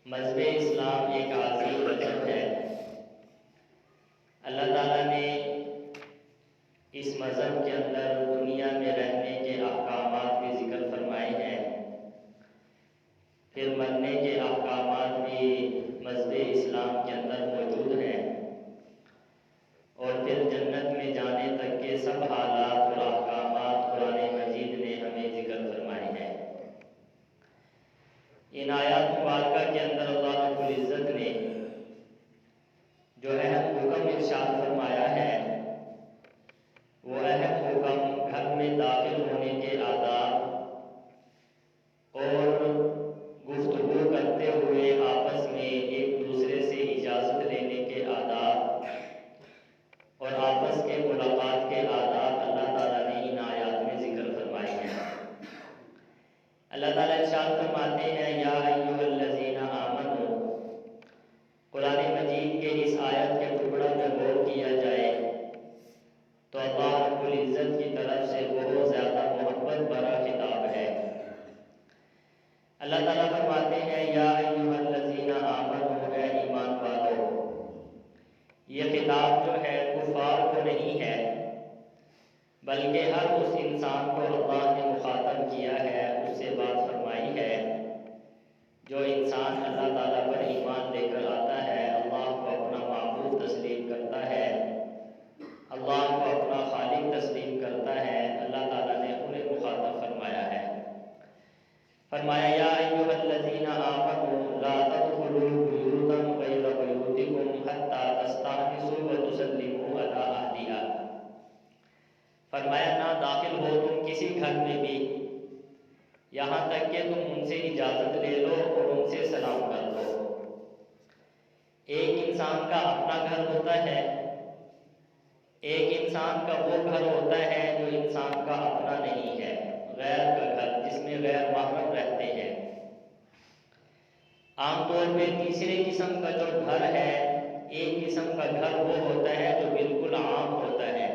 مذہب اسلام ایک عظیم مذہب ہے۔ اللہ تعالیٰ نے اس مذہب کے اندر دنیا میں رہنے کے احکامات بھی ذکر فرمائے ہیں، پھر مرنے کے احکامات بھی مذہب اسلام کے اندر موجود ہیں، اور پھر جنت میں جانے تک کے سب حالات اور احکامات قرآن مجید نے ہمیں ذکر فرمائے ہیں۔ ان آیات مبارکہ کے اندر اللہ رب العزت نے جو اہم حکم ارشاد فرمایا ہے وہ اہم حکم گھر میں داخل ہونے کے آداب اور گفتگو کرتے ہوئے آپس میں ایک دوسرے سے اجازت لینے کے آداب اور آپس کے ملاقات کے آداب اللہ تعالیٰ نے ان آیات میں ذکر فرمائے ہیں۔ اللہ تعالیٰ ارشاد فرماتے ہیں یا ایھا الذین آمنوا، قرآن مجید کے اس آیت کے ٹکڑا میں غور کیا جائے تو اللہ رب العزت کی طرف سے بہت زیادہ محبت بھرا خطاب ہے۔ اللہ تعالیٰ فرماتے ہیں یا ایھا الذین آمنوا، اے ایمان والو۔ یہ خطاب جو ہے کفار کو نہیں ہے، بلکہ ہر اس انسان کو اللہ نے مخاطب کیا ہے، اس سے بات فرمائی ہے جو انسان اللہ تعالیٰ پر ایمان لے کر آتا ہے، اللہ کو اپنا معبود تسلیم کرتا ہے، اللہ کو اپنا خالق تسلیم کرتا ہے، اللہ تعالیٰ نے انہیں مخاطب فرمایا ہے۔ فرمایا یا ایھا الذین آمنوا لا تدخلوا بیوتا غیر بیوتکم حتی تستأنسوا وتسلموا علی اہلہا۔ فرمایا نہ داخل ہو تم کسی گھر میں بھی یہاں تک کہ تم ان سے اجازت لے لو اور ان سے سلام کر لو۔ ایک انسان کا اپنا گھر ہوتا ہے، ایک انسان کا وہ گھر ہوتا ہے جو انسان کا اپنا نہیں ہے، غیر کا گھر جس میں غیر محرم رہتے ہیں۔ عام طور پہ تیسرے قسم کا جو گھر ہے، ایک قسم کا گھر وہ ہوتا ہے جو بالکل عام ہوتا ہے،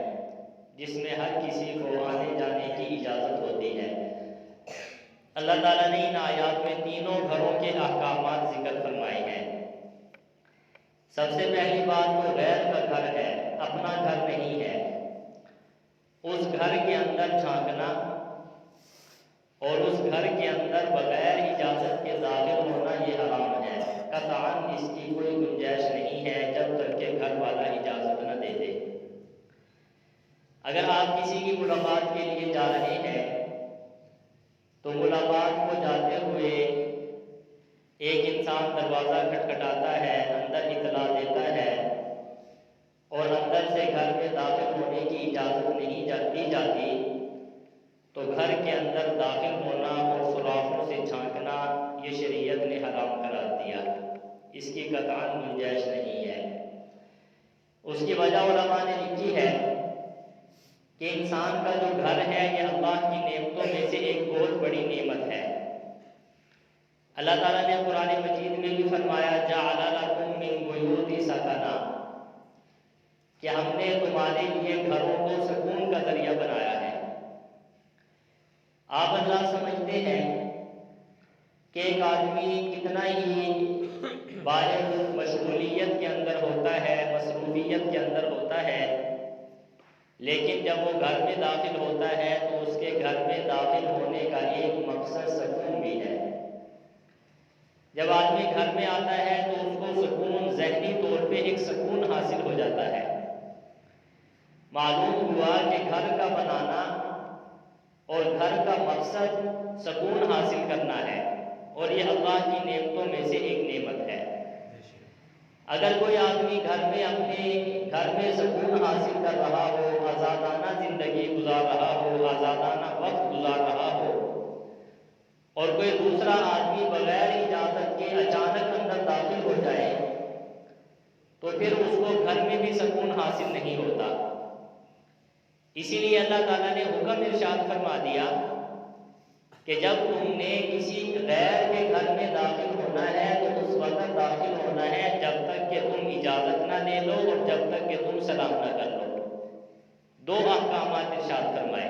جس میں ہر کسی کو آنے جانے کی اجازت ہوتی ہے۔ اللہ تعالیٰ نے ان آیات میں تینوں گھروں کے احکامات ذکر فرمائے ہیں۔ سب سے پہلی بات تو غیر کا گھر ہے، اپنا گھر نہیں ہے، اس گھر کے اندر جھانکنا اور اس گھر کے اندر بغیر اجازت کے داخل ہونا یہ حرام ہے، قطعاً اس کی کوئی گنجائش نہیں ہے جب تک کہ گھر والا اجازت نہ دے دے۔ اگر آپ کسی کی ملاقات کے لیے جا رہے ہیں تو ملاقات کو جاتے ہوئے ایک انسان دروازہ کھٹکھٹاتا ہے، اندر اطلاع دیتا ہے اور اندر سے گھر میں داخل ہونے کی اجازت نہیں دی جاتی تو گھر کے اندر داخل ہونا اور سوراخوں سے جھانکنا یہ شریعت نے حرام قرار دیا، اس کی قطعاً گنجائش نہیں ہے۔ اس کی وجہ علماء نے لکھی ہے کہ انسان کا جو گھر ہے یہ اللہ کی نعمتوں میں سے ایک بہت بڑی نعمت ہے۔ اللہ تعالیٰ نے قرآن مجید میں بھی فرمایا جعل لکم من بیوت سکنا، کہ ہم نے تمہارے لیے گھروں کو سکون کا ذریعہ بنایا ہے۔ آپ اللہ سمجھتے ہیں کہ ایک آدمی کتنا ہی بالغ مشغولیت کے اندر ہوتا ہے، مصروفیت کے اندر ہوتا ہے، لیکن جب وہ گھر میں داخل ہوتا ہے تو اس کے گھر میں داخل ہونے کا ایک مقصد سکون بھی ہے۔ جب آدمی گھر میں آتا ہے تو اس کو سکون، ذہنی طور پہ ایک سکون حاصل ہو جاتا ہے۔ معلوم ہوا کہ گھر کا بنانا اور گھر کا مقصد سکون حاصل کرنا ہے، اور یہ اللہ کی نعمتوں میں سے ایک نعمت ہے۔ اگر کوئی آدمی گھر میں اپنے گھر میں سکون حاصل کر رہا ہو، آزادانہ زندگی گزار رہا ہو، آزادانہ وقت گزار رہا ہو، اور کوئی دوسرا آدمی بغیر اجازت کے اچانک اندر داخل ہو جائے تو پھر اس کو گھر میں بھی سکون حاصل نہیں ہوتا۔ اسی لیے اللہ تعالیٰ نے حکم ارشاد فرما دیا کہ جب تم نے کسی غیر کے گھر میں داخل ہونا ہے تو اس وقت داخل ہونا ہے جب تک کہ تم اجازت نہ لے لو اور جب تک کہ تم سلام نہ کر لو۔ دو احکامات ارشاد فرمائے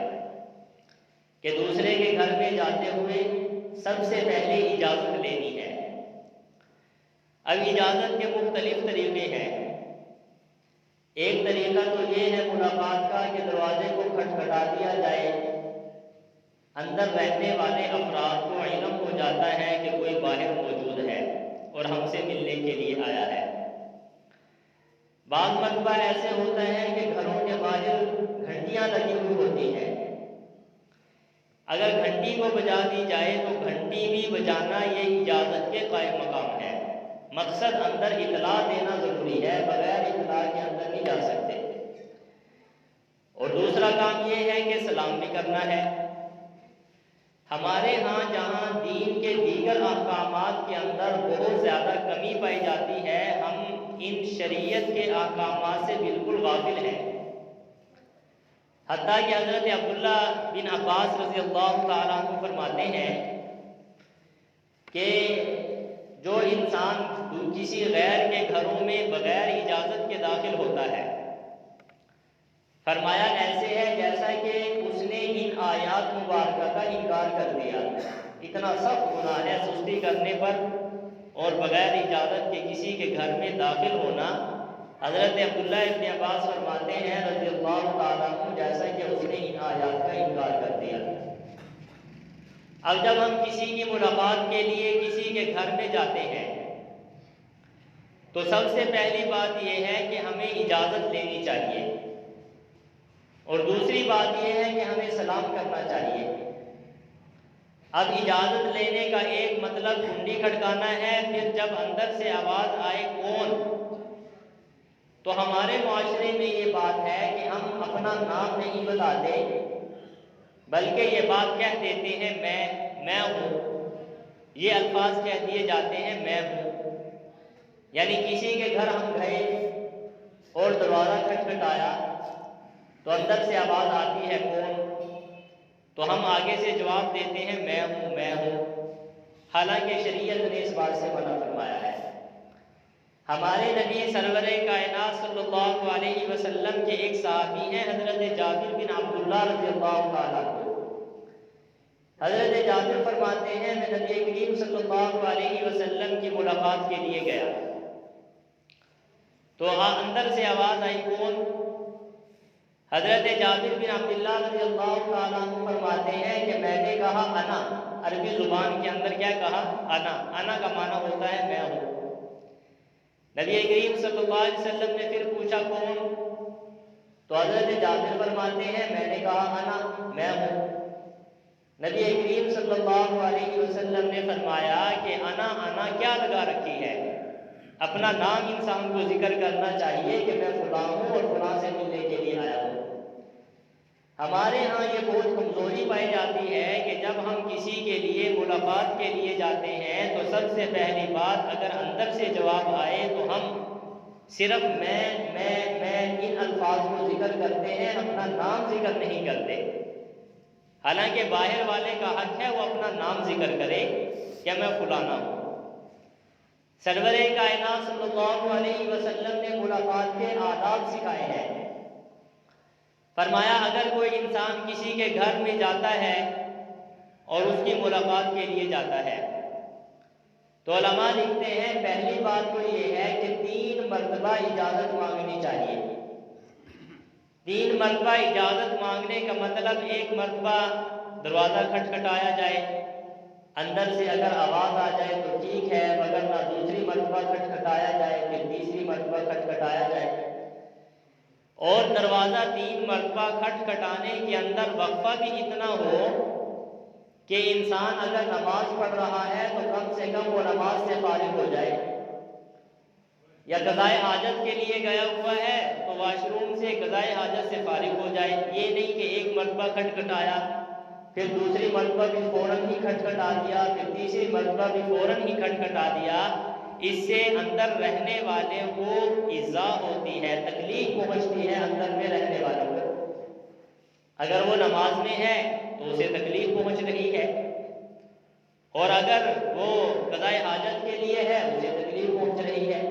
کہ دوسرے کے گھر میں جاتے ہوئے سب سے پہلے اجازت لینی ہے، اب اجازت کے مختلف طریقے ہیں۔ ایک طریقہ تو یہ ہے ملاقات کا کہ دروازے کو کھٹکھٹا دیا جائے، اندر رہنے والے افراد کو علم ہو جاتا ہے کہ کوئی باہر موجود ہے اور ہم سے ملنے کے لیے آیا ہے۔ بعض مرتبہ ایسے ہوتا ہے کہ گھروں کے باہر گھنٹیاں لگی ہوئی ہوتی ہیں، اگر گھنٹی کو بجا دی جائے تو گھنٹی بھی بجانا یہ اجازت کے قائم مقام ہے۔ مقصد اندر اطلاع دینا ضروری ہے، بغیر اطلاع کے اندر نہیں جا سکتے۔ اور دوسرا کام یہ ہے کہ سلام بھی کرنا ہے۔ ہمارے ہاں جہاں دین کے دیگر احکامات کے اندر بہت زیادہ کمی پائی جاتی ہے، ہم ان شریعت کے احکامات سے بالکل غافل ہیں۔ حتیٰ کہ حضرت عبداللہ بن عباس رضی اللہ تعالیٰ عنہ فرماتے ہیں کہ جو انسان کسی غیر کے گھروں میں بغیر اجازت کے داخل ہوتا ہے، فرمایا ایسے ہے جیسا کہ اس نے ان آیات مبارکہ کا انکار کر دیا۔ اتنا سخت گناہ ہے سستی کرنے پر اور بغیر اجازت کے کسی کے گھر میں داخل ہونا۔ حضرت عبداللہ ابن عباس فرماتے ہیں رضی اللہ تعالیٰ عنہ جیسا کہ اس نے ان آیات کا انکار کر دیا۔ اب جب ہم کسی کی ملاقات کے لیے کسی کے گھر میں جاتے ہیں تو سب سے پہلی بات یہ ہے کہ ہمیں اجازت لینی چاہیے، اور دوسری بات یہ ہے کہ ہمیں سلام کرنا چاہیے۔ اب اجازت لینے کا ایک مطلب کنڈی کھٹکانا ہے، پھر جب اندر سے آواز آئے کون، تو ہمارے معاشرے میں یہ بات ہے کہ ہم اپنا نام نہیں بتاتے، بلکہ یہ بات کہہ دیتے ہیں میں ہوں، یہ الفاظ کہہ دیے جاتے ہیں میں ہوں۔ یعنی کسی کے گھر ہم گئے اور دروازہ کھٹکھٹایا تو اندر سے آواز آتی ہے کون، تو ہم آگے سے جواب دیتے ہیں میں ہوں میں ہوں، حالانکہ شریعت نے اس بات سے منع فرمایا ہے۔ ہمارے نبی سرور کائنات صلی اللہ علیہ وسلم کے ایک صحابی ہیں حضرت جابر بن عبداللہ رضی اللہ تعالیٰ عنہ۔ حضرت جابر فرماتے ہیں میں نبی کریم صلی اللہ علیہ وسلم کی ملاقات کے لیے گیا تو اندر سے آواز آئی کون؟ حضرت جابر بن عبداللہ رضی اللہ تعالیٰ عنہ فرماتے ہیں کہ میں نے کہا انا، عربی زبان کے اندر کیا کہا؟ انا کا معنی ہوتا ہے میں ہوں۔ نبی کریم صلی اللہ علیہ وسلم نے پھر پوچھا کون؟ تو حضرت جابر فرماتے ہیں میں نے کہا انا، میں ہوں۔ نبی کریم صلی اللہ علیہ وسلم نے فرمایا کہ انا کیا لگا رکھی ہے؟ اپنا نام انسان کو ذکر کرنا چاہیے کہ میں فلاں ہوں اور فلاں سے ملنے کے لیے آیا ہوں۔ ہمارے ہاں یہ بہت کمزوری پائی جاتی ہے کہ جب ہم کسی کے لیے ملاقات کے لیے جاتے ہیں تو سب سے پہلی بات اگر اندر سے جواب آئے تو ہم صرف میں ان الفاظ کو ذکر کرتے ہیں، اپنا نام ذکر نہیں کرتے۔ حالانکہ باہر والے کا حق ہے وہ اپنا نام ذکر کرے کہ میں فلانا ہوں۔ سرور کائنات صلی اللہ علیہ وسلم نے ملاقات کے آداب سکھائے ہیں۔ فرمایا اگر کوئی انسان کسی کے گھر میں جاتا ہے اور اس کی ملاقات کے لیے جاتا ہے تو علماء لکھتے ہیں پہلی بات تو یہ ہے کہ 3 مرتبہ اجازت مانگنی چاہیے۔ 3 مرتبہ اجازت مانگنے کا مطلب ایک مرتبہ دروازہ کھٹکھٹایا جائے، اندر سے اگر آواز آ جائے تو ٹھیک ہے، وگرنہ دوسری مرتبہ کھٹکھٹایا جائے، پھر تیسری مرتبہ کھٹکھٹایا جائے، اور دروازہ 3 مرتبہ کھٹکھٹانے کے اندر وقفہ بھی اتنا ہو کہ انسان اگر نماز پڑھ رہا ہے تو کم سے کم وہ نماز سے فارغ ہو جائے، یا قضائے حاجت کے لیے گیا ہوا ہے تو واش روم سے قضائے حاجت سے فارغ ہو جائے۔ یہ نہیں کہ ایک مرتبہ کھٹکھٹایا پھر دوسری مرتبہ بھی فوراً ہی کھٹکھٹا دیا، پھر تیسری مرتبہ بھی فوراً ہی کھٹکھٹا دیا۔ اس سے اندر رہنے والے کو ایذا ہوتی ہے، تکلیف پہنچتی ہے اندر میں رہنے والوں کو۔ اگر وہ نماز میں ہے تو اسے تکلیف پہنچ رہی ہے، اور اگر وہ قضائے حاجت کے لیے ہے اسے تکلیف پہنچ رہی ہے۔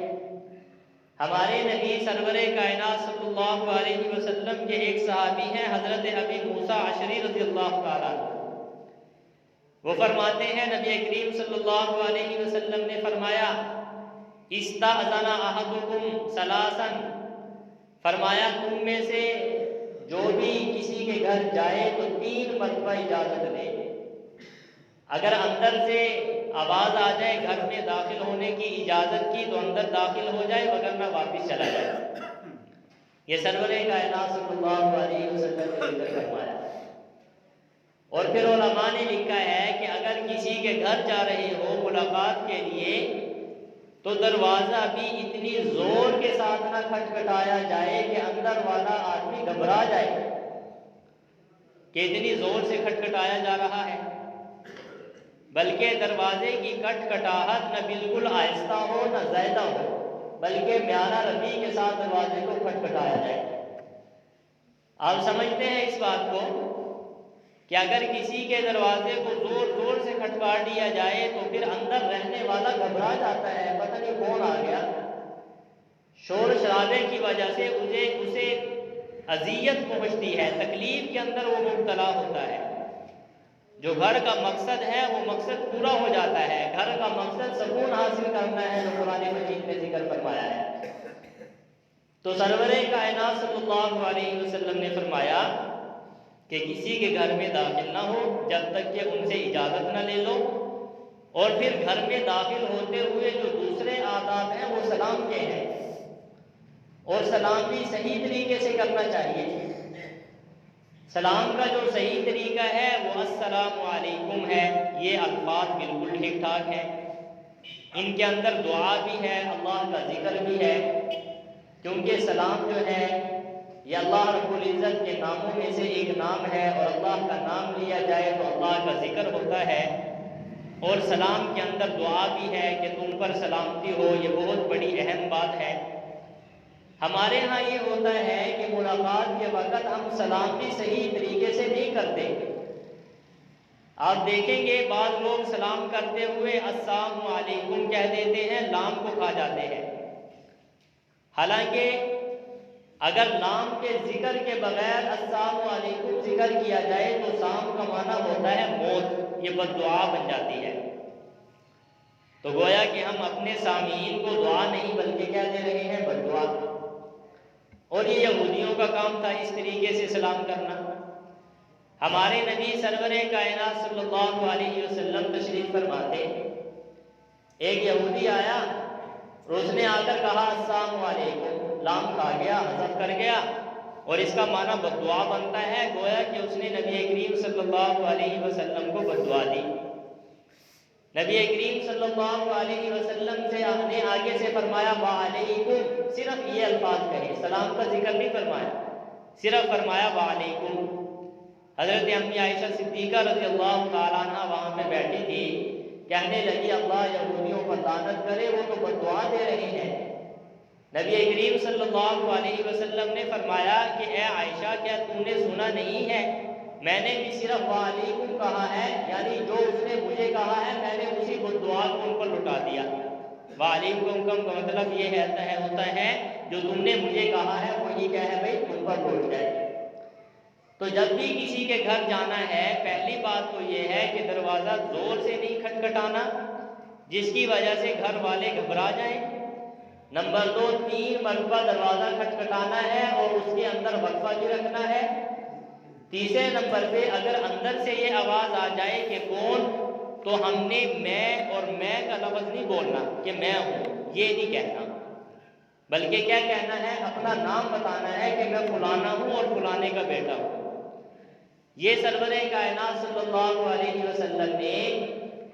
ہمارے نبی سرور کائنات صلی اللہ علیہ وسلم کے ایک صحابی ہیں حضرت ابی موسیٰ اشعری رضی اللہ تعالیٰ عنہ۔ وہ فرماتے ہیں نبی کریم صلی اللہ علیہ وسلم نے فرمایا استأذن احدکم ثلاثا، فرمایا تم میں سے جو بھی کسی کے گھر جائے تو 3 مرتبہ اجازت لے۔ اگر اندر سے آواز آ جائے گھر میں داخل ہونے کی اجازت کی تو اندر داخل ہو جائے، وگرنہ واپس چلا جائے۔ یہ سرور کائنات صلی اللہ علیہ وسلم نے ذکر فرمایا۔ اور پھر علماء نے لکھا ہے کہ اگر کسی کے گھر جا رہے ہو ملاقات کے لیے تو دروازہ بھی اتنی زور کے ساتھ نہ کھٹکھٹایا جائے کہ اندر والا آدمی گھبرا جائے کہ اتنی زور سے کھٹکھٹایا جا رہا ہے، بلکہ دروازے کی کھٹکھٹاہٹ نہ بالکل آہستہ ہو نہ زیادہ ہو، بلکہ میانہ روی کے ساتھ دروازے کو کھٹکھٹایا جائے۔ آپ سمجھتے ہیں اس بات کو کہ اگر کسی کے دروازے کو زور زور سے کھٹکھٹا دیا جائے تو پھر اندر رہنے والا گھبرا جاتا ہے، پتہ نہیں کون آ گیا، شور شرابے کی وجہ سے اسے اذیت پہنچتی ہے، تکلیف کے اندر وہ مبتلا ہوتا ہے۔ جو گھر کا مقصد ہے وہ مقصد پورا ہو جاتا ہے، گھر کا مقصد سکون حاصل کرنا ہے، جو قرآن مجید میں ذکر فرمایا ہے۔ تو سرور کائنات صلی اللہ علیہ وسلم نے فرمایا کہ کسی کے گھر میں داخل نہ ہو جب تک کہ ان سے اجازت نہ لے لو، اور پھر گھر میں داخل ہوتے ہوئے جو دوسرے آداب ہیں وہ سلام کے ہیں، اور سلام بھی صحیح طریقے سے کرنا چاہیے۔ سلام کا جو صحیح طریقہ ہے وہ السلام علیکم ہے، یہ الفاظ بالکل ٹھیک ٹھاک ہیں، ان کے اندر دعا بھی ہے، اللہ کا ذکر بھی ہے، کیونکہ سلام جو ہے یہ اللہ رب العزت کے ناموں میں سے ایک نام ہے، اور اللہ کا نام لیا جائے تو اللہ کا ذکر ہوتا ہے، اور سلام کے اندر دعا بھی ہے کہ تم پر سلامتی ہو، یہ بہت بڑی اہم بات ہے۔ ہمارے ہاں یہ ہوتا ہے کہ ملاقات کے وقت ہم سلام بھی صحیح طریقے سے نہیں کرتے۔ آپ دیکھیں گے بعض لوگ سلام کرتے ہوئے السلام علیکم کہہ دیتے ہیں، لام کو کھا جاتے ہیں، حالانکہ اگر لام کے ذکر کے بغیر السلام علیکم ذکر کیا جائے تو سام کا معنی ہوتا ہے موت، یہ بد دعا بن جاتی ہے۔ تو گویا کہ ہم اپنے سامعین کو دعا نہیں بلکہ کیا دے رہے ہیں، بد دعا۔ اور یہ یہودیوں کا کام تھا اس طریقے سے سلام کرنا۔ ہمارے نبی سرور کائنات صلی اللہ علیہ وسلم تشریف فرماتے، ایک یہودی آیا اور اس نے آ کر کہا السلام علیکم، لام کھا گیا، حذف کر گیا، اور اس کا معنی بد دعا بنتا ہے، گویا کہ اس نے نبی کریم صلی اللہ علیہ وسلم کو بد دعا دی۔ نبی کریم صلی اللہ علیہ وسلم سے آپ نے آگے سے فرمایا وعلیکم، صرف یہ الفاظ کہے، سلام کا ذکر نہیں فرمایا، صرف فرمایا وعلیکم۔ حضرت امی عائشہ صدیقہ رضی اللہ تعالیٰ عنہ وہاں پہ بیٹھی تھی، کہنے لگی اللہ یہودیوں پر لعنت کرے، وہ تو بد دعا دے رہے ہیں۔ نبی کریم صلی اللہ علیہ وسلم نے فرمایا کہ اے عائشہ کیا تم نے سنا نہیں ہے، میں نے بھی صرف وعلیکم کہا ہے، یعنی جو اس نے مجھے کہا ہے میں نے اسی بد دعا کو ان پر لٹا دیا۔ وعلیکم کا مطلب یہ ہوتا ہے جو تم نے مجھے کہا ہے وہی کیا ہے بھائی تم پر لوٹ جائے۔ تو جب بھی کسی کے گھر جانا ہے پہلی بات تو یہ ہے کہ دروازہ زور سے نہیں کھٹکھٹانا جس کی وجہ سے گھر والے گھبرا جائیں۔ نمبر 2، 3 مرتبہ دروازہ کھٹکھٹانا ہے اور اس کے اندر وقفہ بھی رکھنا ہے۔ تیسرے نمبر پہ اگر اندر سے یہ آواز آ جائے کہ کون، تو ہم نے میں اور میں کا لفظ نہیں بولنا کہ میں ہوں، یہ نہیں کہنا، بلکہ کیا کہنا ہے، اپنا نام بتانا ہے کہ میں فلانا ہوں اور فلانے کا بیٹا ہوں۔ یہ سرور کائنات صلی اللہ علیہ وسلم نے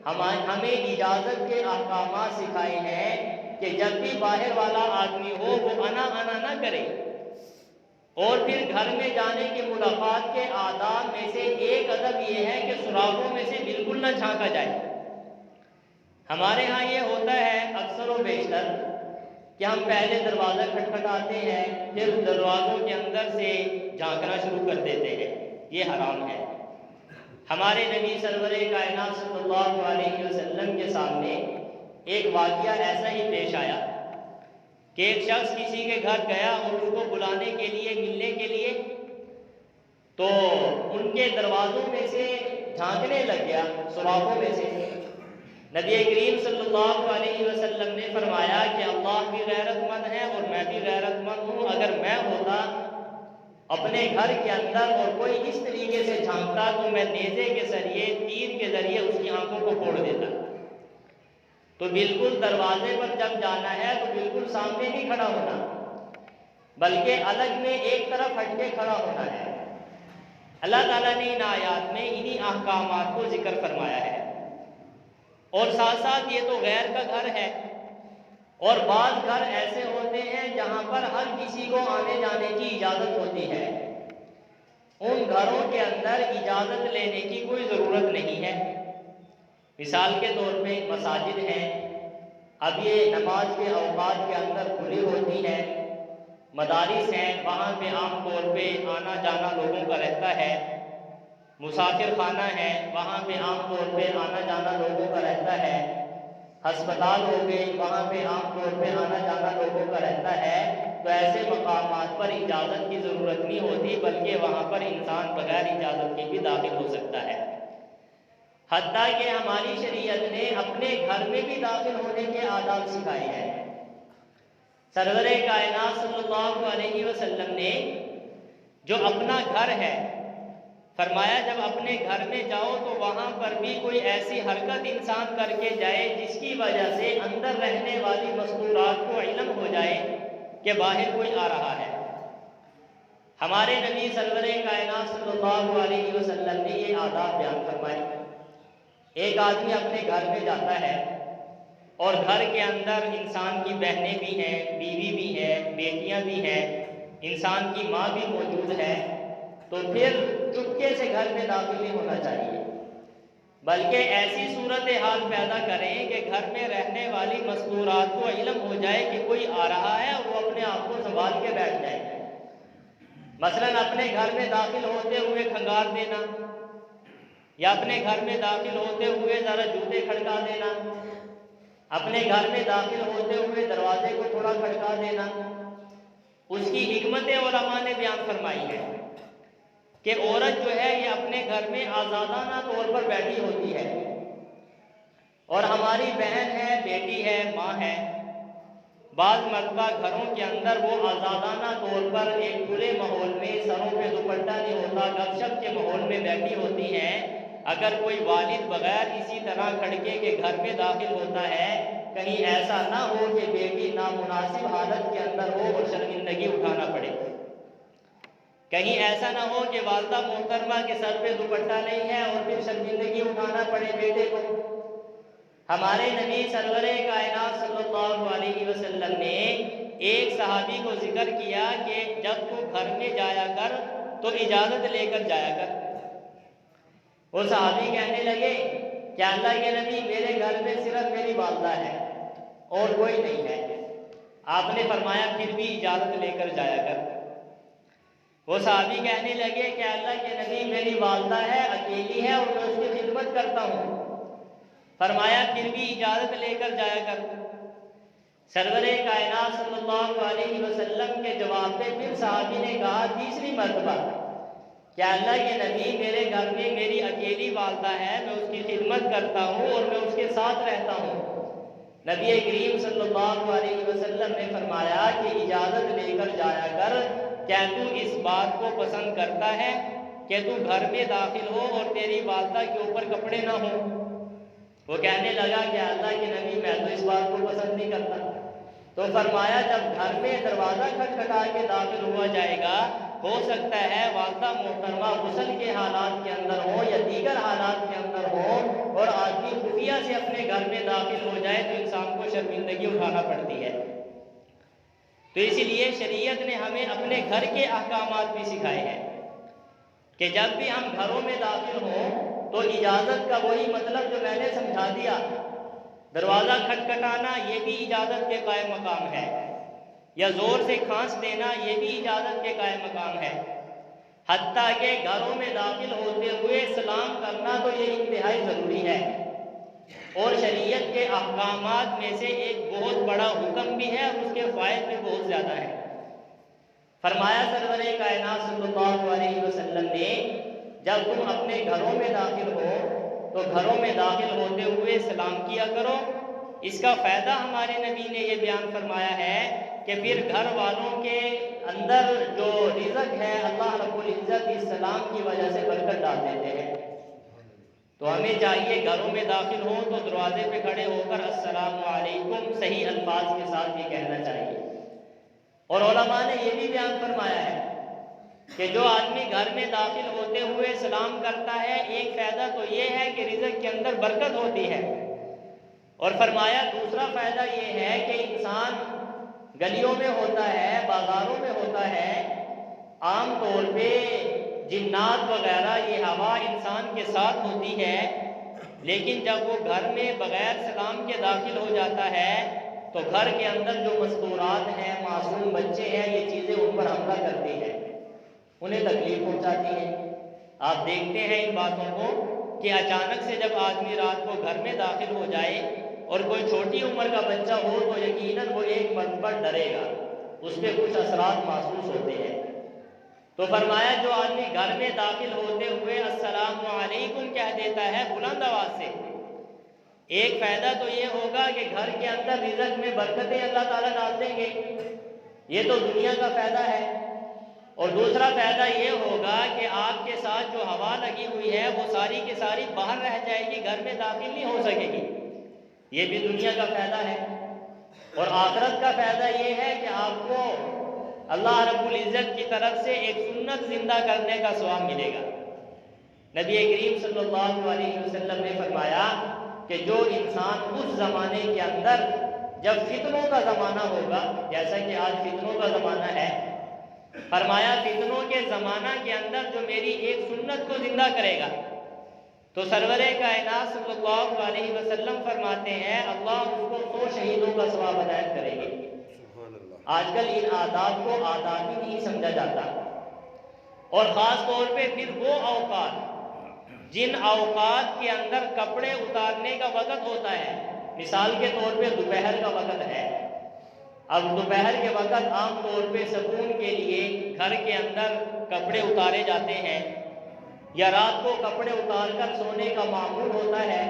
ہمیں اجازت کے احکامات سکھائے ہیں کہ جب بھی باہر والا آدمی ہو وہ انا نہ کرے، اور پھر گھر میں جانے کی ملاقات کے آداب میں سے ایک ادب یہ ہے کہ سوراخوں میں سے بالکل نہ جھانکا جائے۔ ہمارے ہاں یہ ہوتا ہے اکثر و بیشتر کہ ہم پہلے دروازہ کھٹکھٹاتے ہیں پھر دروازوں کے اندر سے جھانکنا شروع کر دیتے ہیں، یہ حرام ہے۔ ہمارے نبی سرور کائنات صلی اللہ علیہ وسلم کے سامنے ایک واقعہ ایسا ہی پیش آیا کہ ایک شخص کسی کے گھر گیا اور اس کو بلانے کے لیے ملنے کے لیے، تو ان کے دروازوں میں سے جھانکنے لگ گیا، سوراخوں میں سے، نبی کریم صلی اللہ علیہ وسلم نے فرمایا کہ اللہ بھی غیرت مند ہے اور میں بھی غیرت مند ہوں، اگر میں ہوتا اپنے گھر کے اندر اور کوئی اس طریقے سے جھانکتا تو میں نیزے کے ذریعے، تیر کے ذریعے اس کی آنکھوں کو پھوڑ دیتا۔ تو بالکل دروازے پر جب جانا ہے تو بالکل سامنے نہیں کھڑا ہونا، بلکہ الگ میں ایک طرف ہٹ کے کھڑا ہونا ہے۔ اللہ تعالیٰ نے ان آیات میں انہی احکامات کو ذکر فرمایا ہے۔ اور ساتھ ساتھ یہ تو غیر کا گھر ہے، اور بعض گھر ایسے ہوتے ہیں جہاں پر ہر کسی کو آنے جانے کی اجازت ہوتی ہے، ان گھروں کے اندر اجازت لینے کی کوئی ضرورت نہیں ہے۔ مثال کے طور پہ مساجد ہیں، اب یہ نماز کے اوقات کے اندر کھلی ہوتی ہے۔ مدارس ہیں، وہاں پہ عام طور پہ آنا جانا لوگوں کا رہتا ہے۔ مسافر خانہ ہے، وہاں پہ عام طور پہ آنا جانا لوگوں کا رہتا ہے۔ ہسپتال ہو گئے، وہاں پہ عام طور پہ آنا جانا لوگوں کا رہتا ہے۔ تو ایسے مقامات پر اجازت کی ضرورت نہیں ہوتی، بلکہ وہاں پر انسان بغیر اجازت کے بھی داخل ہو سکتا ہے۔ حتیٰ کہ ہماری شریعت نے اپنے گھر میں بھی داخل ہونے کے آداب سکھائے ہیں۔ سرور کائنات صلی اللہ علیہ وسلم نے جو اپنا گھر ہے، فرمایا جب اپنے گھر میں جاؤ تو وہاں پر بھی کوئی ایسی حرکت انسان کر کے جائے جس کی وجہ سے اندر رہنے والی مستورات کو علم ہو جائے کہ باہر کوئی آ رہا ہے۔ ہمارے نبی سرور کائنات صلی اللہ علیہ وسلم نے یہ آداب بیان فرمائے۔ ایک آدمی اپنے گھر میں جاتا ہے اور گھر کے اندر انسان کی بہنیں بھی ہیں، بیوی بھی ہے، بیٹیاں بھی ہیں، انسان کی ماں بھی موجود ہے، تو پھر چپکے سے گھر میں داخل نہیں ہونا چاہیے، بلکہ ایسی صورتحال پیدا کریں کہ گھر میں رہنے والی مستورات کو علم ہو جائے کہ کوئی آ رہا ہے اور وہ اپنے آپ کو سنبھال کے بیٹھ جائے۔ مثلاً اپنے گھر میں داخل ہوتے ہوئے کھنگار دینا، یا اپنے گھر میں داخل ہوتے ہوئے ذرا جوتے کھڑکا دینا، اپنے گھر میں داخل ہوتے ہوئے دروازے کو تھوڑا کھڑکا دینا۔ اس کی حکمتیں علماء نے بیان فرمائی ہے کہ عورت جو ہے یہ اپنے گھر میں آزادانہ طور پر بیٹھی ہوتی ہے، اور ہماری بہن ہے، بیٹی ہے، ماں ہے، بعض مرتبہ گھروں کے اندر وہ آزادانہ طور پر ایک کھلے ماحول میں، سروں پہ دوپٹہ نہیں ہوتا، گپ شپ کے ماحول میں بیٹھی ہوتی ہیں۔ اگر کوئی والد بغیر اسی طرح کھڑکے کے گھر میں داخل ہوتا ہے، کہیں ایسا نہ ہو کہ بیٹی نامناسب حالت کے اندر ہو اور شرمندگی اٹھانا پڑے، کہیں ایسا نہ ہو کہ والدہ محترمہ کے سر پہ دوپٹہ نہیں ہے اور پھر شرمندگی اٹھانا پڑے بیٹے کو۔ ہمارے نبی سرور کائنات صلی اللہ علیہ وسلم نے ایک صحابی کو ذکر کیا کہ جب تو گھر میں جایا کر تو اجازت لے کر جایا کر۔ وہ صحابی کہنے لگے کہ اللہ کے نبی میرے گھر میں صرف میری والدہ ہے اور کوئی نہیں ہے۔ آپ نے فرمایا پھر بھی اجازت لے کر جایا کر۔ وہ صحابی کہنے لگے کہ اللہ کے نبی میری والدہ ہے، اکیلی ہے اور میں اس کی خدمت کرتا ہوں۔ فرمایا پھر بھی اجازت لے کر جایا کر۔ سرور کائنات صلی اللہ علیہ وسلم کے جواب میں پھر صحابی نے کہا تیسری مرتبہ کہ اللہ کے نبی میرے گھر میں میری اکیلی والدہ ہے، میں اس کی خدمت کرتا ہوں اور میں اس کے ساتھ رہتا ہوں۔ نبی کریم صلی اللہ علیہ وسلم نے فرمایا کہ اجازت لے کر جایا کر، کیا تو اس بات کو پسند کرتا ہے کہ تو گھر میں داخل ہو اور تیری والدہ کے اوپر کپڑے نہ ہوں؟ وہ کہنے لگا کہ اللہ کے نبی میں تو اس بات کو پسند نہیں کرتا۔ تو فرمایا جب گھر میں دروازہ کھٹکھٹا کے داخل ہوا جائے گا، ہو سکتا ہے والدہ محترمہ غسل کے حالات کے اندر ہو یا دیگر حالات کے اندر ہو اور آدمی خفیہ سے اپنے گھر میں داخل ہو جائے تو انسان کو شرمندگی اٹھانا پڑتی ہے۔ تو اسی لیے شریعت نے ہمیں اپنے گھر کے احکامات بھی سکھائے ہیں کہ جب بھی ہم گھروں میں داخل ہوں تو اجازت کا وہی مطلب جو میں نے سمجھا دیا، دروازہ کھٹکھٹانا یہ بھی اجازت کے قائم مقام ہے، یا زور سے کھانس دینا یہ بھی اجازت کے قائم مقام ہے، حتیٰ کہ گھروں میں داخل ہوتے ہوئے سلام کرنا تو یہ انتہائی ضروری ہے، اور شریعت کے احکامات میں سے ایک بہت بڑا حکم بھی ہے اور اس کے فوائد بھی بہت زیادہ ہیں۔ فرمایا سرور کائنات صلی اللہ علیہ وسلم نے جب تم اپنے گھروں میں داخل ہو تو گھروں میں داخل ہوتے ہوئے سلام کیا کرو۔ اس کا فائدہ ہمارے نبی نے یہ بیان فرمایا ہے کہ پھر گھر والوں کے اندر جو رزق ہے اللہ رب العزت اس سلام کی وجہ سے برکت ڈال دیتے ہیں۔ تو ہمیں چاہیے گھروں میں داخل ہو تو دروازے پہ کھڑے ہو کر السلام علیکم صحیح الفاظ کے ساتھ یہ کہنا چاہیے۔ اور علماء نے یہ بھی بیان فرمایا ہے کہ جو آدمی گھر میں داخل ہوتے ہوئے سلام کرتا ہے، ایک فائدہ تو یہ ہے کہ رزق کے اندر برکت ہوتی ہے، اور فرمایا دوسرا فائدہ یہ ہے کہ انسان گلیوں میں ہوتا ہے، بازاروں میں ہوتا ہے، عام طور پہ جنات وغیرہ یہ ہوا انسان کے ساتھ ہوتی ہے، لیکن جب وہ گھر میں بغیر سلام کے داخل ہو جاتا ہے تو گھر کے اندر جو مستورات ہیں، معصوم بچے ہیں، یہ چیزیں ان پر حملہ کرتی ہیں، انہیں تکلیف پہنچاتی ہیں۔ آپ دیکھتے ہیں ان باتوں کو کہ اچانک سے جب آدمی رات کو گھر میں داخل ہو جائے اور کوئی چھوٹی عمر کا بچہ ہو تو یقیناً وہ ایک مرتبہ ڈرے گا، اس پہ کچھ اثرات محسوس ہوتے ہیں۔ تو فرمایا جو آدمی گھر میں داخل ہوتے ہوئے السلام علیکم کہہ دیتا ہے بلند آواز سے، ایک فائدہ تو یہ ہوگا کہ گھر کے اندر رزق میں برکتیں اللہ تعالیٰ ڈال دیں گے، یہ تو دنیا کا فائدہ ہے۔ اور دوسرا فائدہ یہ ہوگا کہ آپ کے ساتھ جو ہوا لگی ہوئی ہے وہ ساری کی ساری باہر رہ جائے گی، گھر میں داخل نہیں ہو سکے گی، یہ بھی دنیا کا فائدہ ہے۔ اور آخرت کا فائدہ یہ ہے کہ آپ کو اللہ رب العزت کی طرف سے ایک سنت زندہ کرنے کا ثواب ملے گا۔ نبی کریم صلی اللہ علیہ وسلم نے فرمایا کہ جو انسان اس زمانے کے اندر جب فتنوں کا زمانہ ہوگا، جیسا کہ آج فتنوں کا زمانہ ہے، فرمایا فتنوں کے زمانہ کے اندر جو میری ایک سنت کو زندہ کرے گا تو سرور کائنات صلی اللہ علیہ وسلم فرماتے ہیں اللہ اس کو 100 شہیدوں کا ثواب عنایت کرے گی۔ آج کل ان آداب کو آداب ہی نہیں سمجھا جاتا، اور خاص طور پہ پھر وہ اوقات جن اوقات کے اندر کپڑے اتارنے کا وقت ہوتا ہے، مثال کے طور پہ دوپہر کا وقت ہے، اب دوپہر کے وقت عام طور پہ سکون کے لیے گھر کے اندر کپڑے اتارے جاتے ہیں، یا رات کو کپڑے اتار کر سونے کا معمول ہوتا ہے،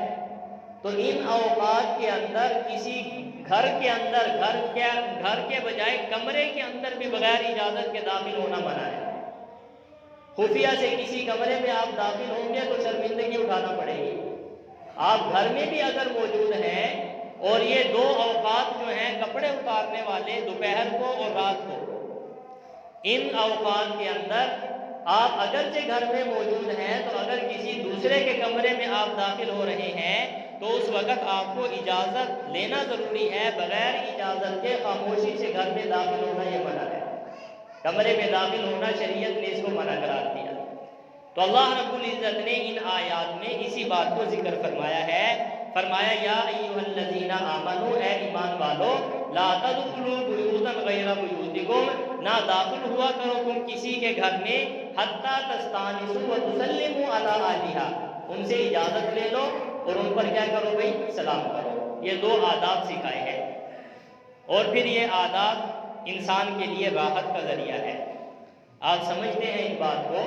تو ان اوقات کے اندر کسی گھر کے اندر گھر کے بجائے کمرے کے اندر بھی بغیر اجازت کے داخل ہونا منع ہے۔ خفیہ سے کسی کمرے میں آپ داخل ہوں گے تو شرمندگی اٹھانا پڑے گی۔ آپ گھر میں بھی اگر موجود ہیں اور یہ دو اوقات جو ہیں کپڑے اتارنے والے، دوپہر کو اور رات کو، ان اوقات کے اندر آپ اگرچہ گھر میں موجود ہیں تو اگر کسی دوسرے کے کمرے میں آپ داخل ہو رہے ہیں تو اس وقت آپ کو اجازت لینا ضروری ہے، بغیر اجازت کے خاموشی سے گھر میں داخل ہونا یہ منع ہے، کمرے میں داخل ہونا شریعت نے اس کو منع قرار دیا۔ تو اللہ رب العزت نے ان آیات میں اسی بات کو ذکر فرمایا ہے، فرمایا یا ایھا الذین آمنوا، اے ایمان والو، لا تدخلوا بیوتا غیر بیوتکم، نہ داخل ہوا کرو تم کسی کے گھر میں، حتی تستانسوا وتسلموا علی اہلھا، ان سے اجازت لے لو اور ان پر کیا کرو بھائی، سلام کرو۔ یہ دو آداب سکھائے ہیں، اور پھر یہ آداب انسان کے لیے راحت کا ذریعہ ہے۔ آپ سمجھتے ہیں ان بات کو،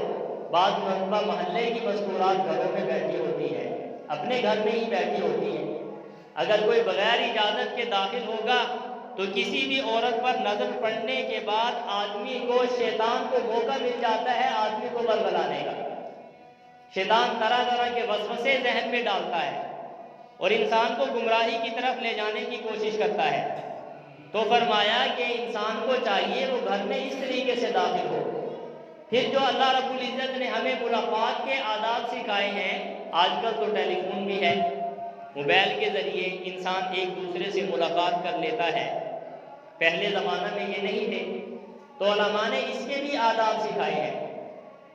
بعض مرتبہ محلے کی مستورات گھروں میں بیٹھی ہوتی ہے، اپنے گھر میں ہی بیٹھی ہوتی ہے، اگر کوئی بغیر اجازت کے داخل ہوگا تو کسی بھی عورت پر نظر پڑنے کے بعد آدمی کو، شیطان کو موقع مل جاتا ہے آدمی کو برگلانے کا۔ شیطان طرح طرح کے وسوسے ذہن میں ڈالتا ہے اور انسان کو گمراہی کی طرف لے جانے کی کوشش کرتا ہے۔ تو فرمایا کہ انسان کو چاہیے وہ گھر میں اس طریقے سے داخل ہو۔ پھر جو اللہ رب العزت نے ہمیں ملاقات کے آداب سکھائے ہیں، آج کل تو ٹیلی فون بھی ہے، موبائل کے ذریعے انسان ایک دوسرے سے ملاقات کر لیتا ہے، پہلے زمانہ میں یہ نہیں تھے، تو علماء نے اس کے بھی آداب سکھائے ہیں۔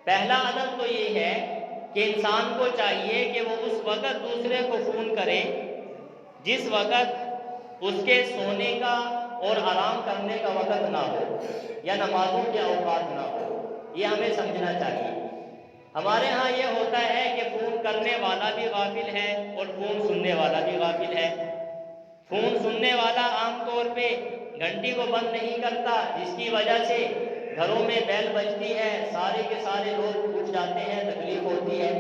پہلا ادب تو یہ ہے کہ انسان کو چاہیے کہ وہ اس وقت دوسرے کو فون کرے جس وقت اس کے سونے کا اور آرام کرنے کا وقت نہ ہو، یا نمازوں کے اوقات نہ ہو، یہ ہمیں سمجھنا چاہیے۔ ہمارے ہاں یہ ہوتا ہے کہ فون کرنے والا بھی غافل ہے اور فون سننے والا بھی غافل ہے۔ فون سننے والا عام طور پہ گھنٹی کو بند نہیں کرتا، جس کی وجہ سے گھروں میں بیل بجتی ہے، سارے کے سارے لوگ اٹھ جاتے ہیں، تکلیف ہوتی ہے۔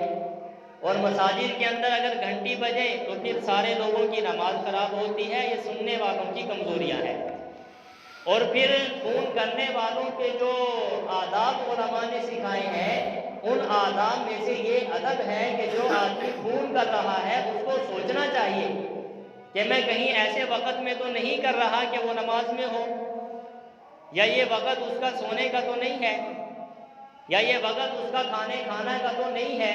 اور مساجد کے اندر اگر گھنٹی بجے تو پھر سارے لوگوں کی نماز خراب ہوتی ہے، یہ سننے والوں کی کمزوریاں ہیں۔ اور پھر خون کرنے والوں کے جو آداب علماء نے سکھائے ہیں، ان آداب میں سے یہ ادب ہے کہ جو آدمی خون کر رہا ہے اس کو سوچنا چاہیے کہ میں کہیں ایسے وقت میں تو نہیں کر رہا کہ وہ نماز میں ہو، یا یہ وقت اس کا سونے کا تو نہیں ہے، یا یہ وقت اس کا کھانے کھانا کا تو نہیں ہے۔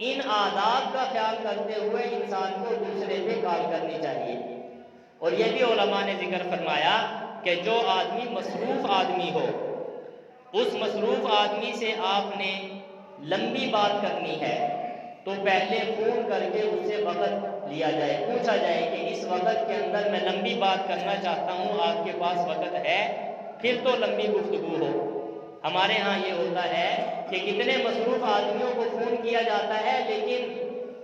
ان آداب کا خیال کرتے ہوئے انسان کو دوسرے پہ کال کرنی چاہیے۔ اور یہ بھی علماء نے ذکر فرمایا کہ جو آدمی مصروف آدمی ہو، اس مصروف آدمی سے آپ نے لمبی بات کرنی ہے تو پہلے فون کر کے اس سے وقت لیا جائے، پوچھا جائے کہ اس وقت کے اندر میں لمبی بات کرنا چاہتا ہوں، آپ کے پاس وقت ہے؟ پھر تو لمبی گفتگو ہو۔ ہمارے ہاں یہ ہوتا ہے کہ کتنے مصروف آدمیوں کو فون کیا جاتا ہے لیکن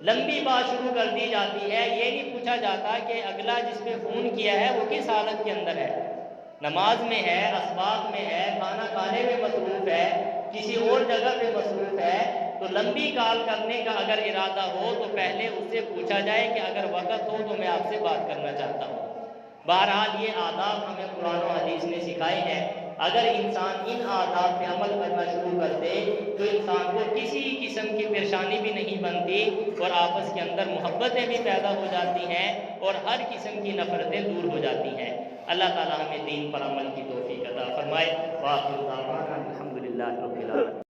لمبی بات شروع کر دی جاتی ہے، یہ نہیں پوچھا جاتا کہ اگلا جس پہ فون کیا ہے وہ کس حالت کے اندر ہے، نماز میں ہے، اسباق میں ہے، کھانا کھانے میں مصروف ہے، کسی اور جگہ پہ مصروف ہے۔ تو لمبی کال کرنے کا اگر ارادہ ہو تو پہلے اس سے پوچھا جائے کہ اگر وقت ہو تو میں آپ سے بات کرنا چاہتا ہوں۔ بہرحال یہ آداب ہمیں قرآن و حدیث نے سکھائے ہیں، اگر انسان ان آداب پہ عمل کرنا شروع کر دے تو انسان کو کسی قسم کی پریشانی بھی نہیں بنتی، اور آپس کے اندر محبتیں بھی پیدا ہو جاتی ہیں اور ہر قسم کی نفرتیں دور ہو جاتی ہیں۔ اللہ تعالی ہمیں دین پر عمل کی توفیق عطا فرمائے۔ وآخر دعوانا الحمدللہ رب العالمین۔